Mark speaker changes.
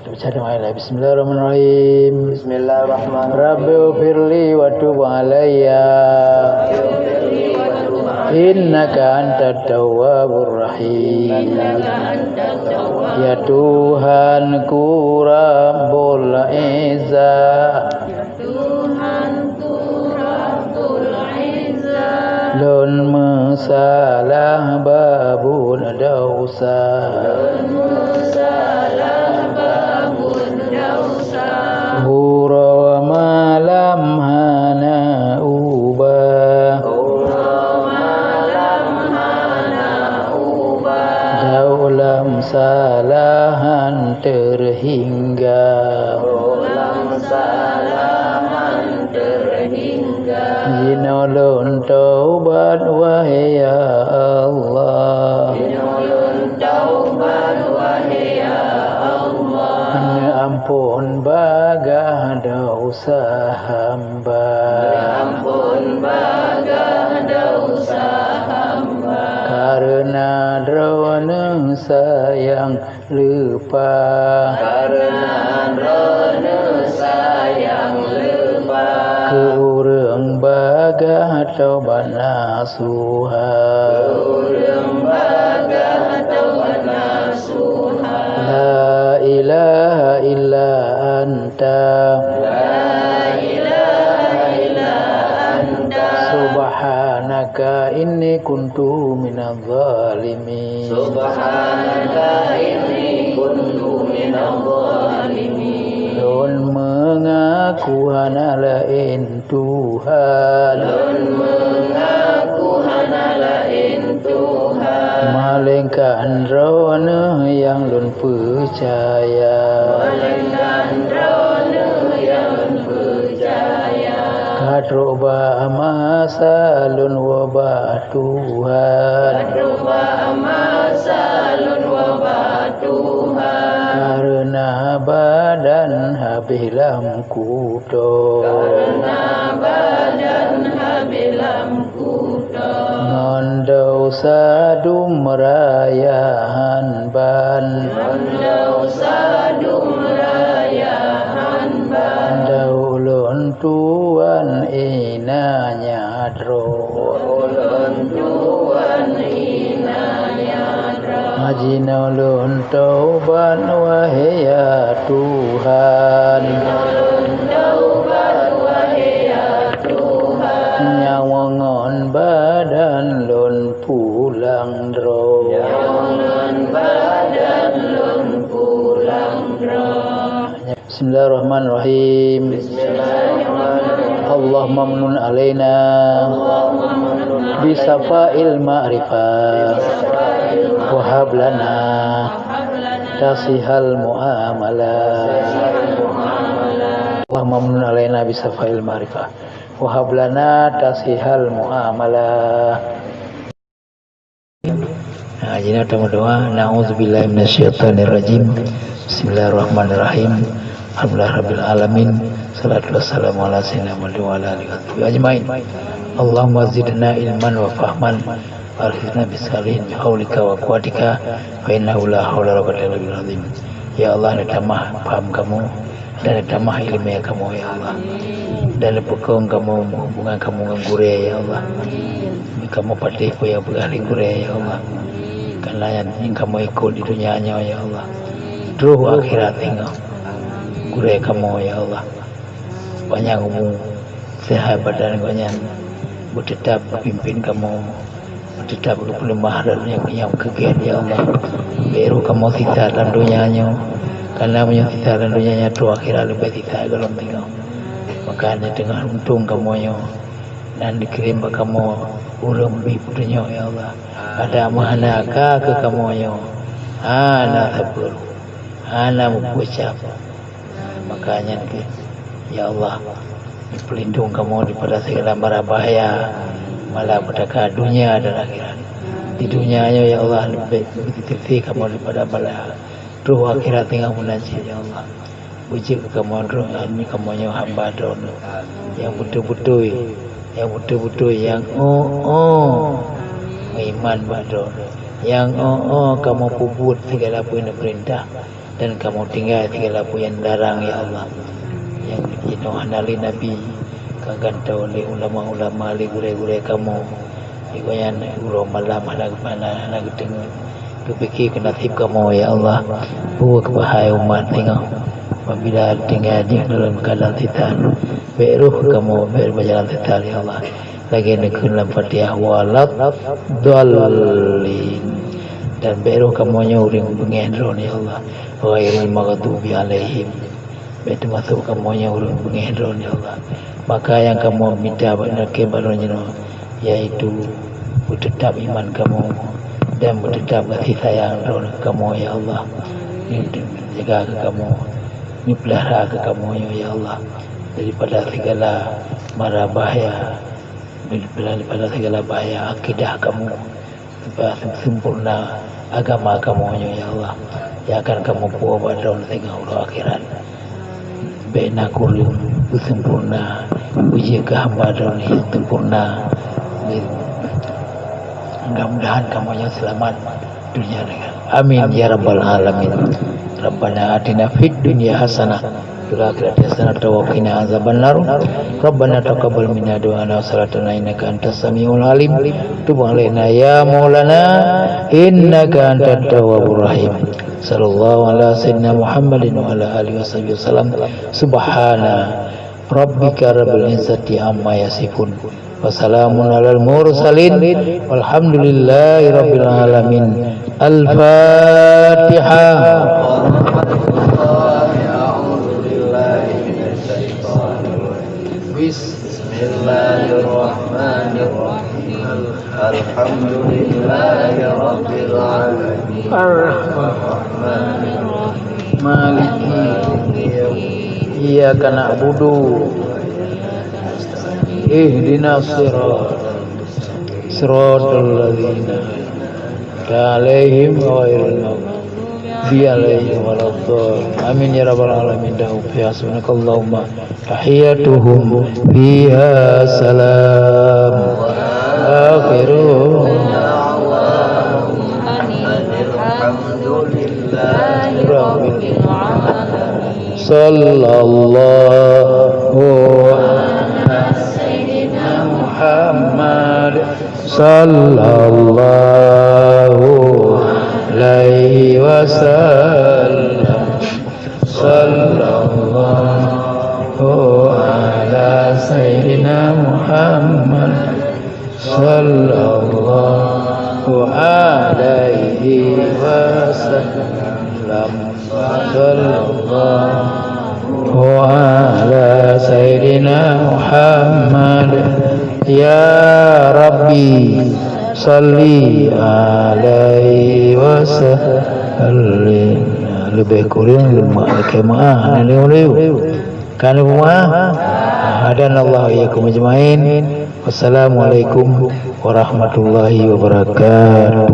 Speaker 1: Baca doa. Bismillahirrahmanirrahim.
Speaker 2: Bismillahirrahmanirrahim.
Speaker 1: Rabbi ufirli wa tub alayya. Innaka antat tawwabur rahim. Ya Tuhanku Rabbul Izzah, Lun masalah babun dausa, Hura wa malam hana ubah, Daulam salahan terhingga, Jinolon taubat wahai ya Allah, ampun bagah dosa hamba, karena drone sayang lupa, keurang bagah taubat nasuha, La ilaha illa anta, Subhanaka inni kuntu minadh zalimin. Lun mengaku hana lain Tuhan, malingkan rona yang lun percaya, kadroba masa lun wabah Tuhan, karena badan habis lam kudo, ngondau sadum merayahan ban, daulun tuan inanya dro, Majinaulun taubat wahai ya Tuhan, nyawangon badan lun pulang dro, Bismillahirrahmanirrahim. Allahumma mnun alaina bisafa'il ma'rifah, wahab lana tasihal muamalah. Allahumma mnun alaina bisafa'il ma'rifah, wahab lana tasihal muamalah. Nah, jadi kita berdoa. Na'udzubillahi minasyaitonirrajim. Bismillahirrahmanirrahim. Alhamdulillahirabbil alamin. Salatu wassalamu ala sayyidina Muhammad wa ala alihi washabihi ajmain. Allahumma zidna ilman wa fahman, warhifna bisalihin bihaulika wa quwatika, fa innahu la haula wa la quwwata illa billahil azim. Ya Allah, tambah paham kamu dan tambah ilmu yang kamu ya Allah, dan pekong kamu hubungan kamu dengan gure ya Allah, kamu patih yang bergali gure ya Allah, karena yang kamu ikut di dunianya ya Allah, ruh akhirat tinggal gure kamu ya Allah, banyak umum sehat badan banyak, bertetap pimpin kamu, bertetap berlemah dan yang kegiat ya Allah, biru kamu sisa dalam dunianya, karena punya sisa dalam dunianya tu akhirat lebih sisa dalam tinggal, makanya dengan untung kamu dan dikirim ke kamu urang bi putunya ya Allah, ada mahanaka ke kamu ana sabur, ana mengucap, makanya ya Allah, pelindung kamu daripada segala mara bahaya, malah petaka dunia dan akhirat. Di dunianya ya Allah lebih diteliti kamu daripada bala, ruh akhirat tinggal menanti ya Allah. Puji ke kamu roh ini kamu hamba don yang betul-betul, yang iman badon, yang kamu puput segala perintah, dan kamu tinggal segala puyan darang ya Allah yang jenuhan ali Nabi kagak tahu oleh ulama-ulama ali gure-gure kamu ikoyan guru malam anak geteng kepikir ke nasib kamu ya Allah buat kebahaya umat tinggal apabila tinggal di dalam keadaan titan beruh kamu berjalan titan ya Allah lagi nekun dalam Fatihah walad dhalin dan beruh kamu nyuring pengendron ya Allah ghairil maghdubi alaihim itu masuk kamu nyuring pengendron ya Allah maka yang kamu minta kepada yaitu tetap iman kamu dan tetap kasih sayang kamu ya Allah jaga kamu pelihara kamu ya Allah daripada segala mara bahaya daripada segala bahaya akidah kamu sempurna agama kamu ya Allah yang akan kamu buat pada Allah akhirat bina kulim sempurna uji kehambadan yang sempurna mudah-mudahan kamu yang selamat dunia dengan amin ya rabbal alamin Rabbana atina fid dunya hasanah fil akhirati hasanah wa qina azabannar Rabbana taqabbal minna du'ana wa salatana innaka antas samiul alim tub alaina ya maulana innaka antat tawwabur rahim sallallahu ala sayyidina Muhammadin wa ala alihi wasallam subhana rabbika rabbil izzati amma yasifun wa salamun alal mursalin walhamdulillahi rabbil alamin al-fatihah. Bismillahirrahmanirrahim. Alhamdulillahi rabbil alamin. Ar-rahmanirrahim. Maliki yaumiddin. Iyyaka na'budu. Ihdinas siratal ladzina alaihim ghairil maghdubi alaihim waladdallin. Amin ya rabbal alamin. Subhanakallahumma tahiyatuhum fiha salam wa akhiru alhamdulillahi rabbil alamin. Sallallahu Muhammad sallallahu alaihi wasallam sallallahu ala sayyidina Muhammad sallallahu alaihi wasallam sallallahu ala sayyidina Muhammad. Ya Rabbi salli alaihi wasallim. Lebih kurang lemah kemah leu kan rumah hadan Allah yakum ajmain. Wassalamualaikum warahmatullahi wabarakatuh.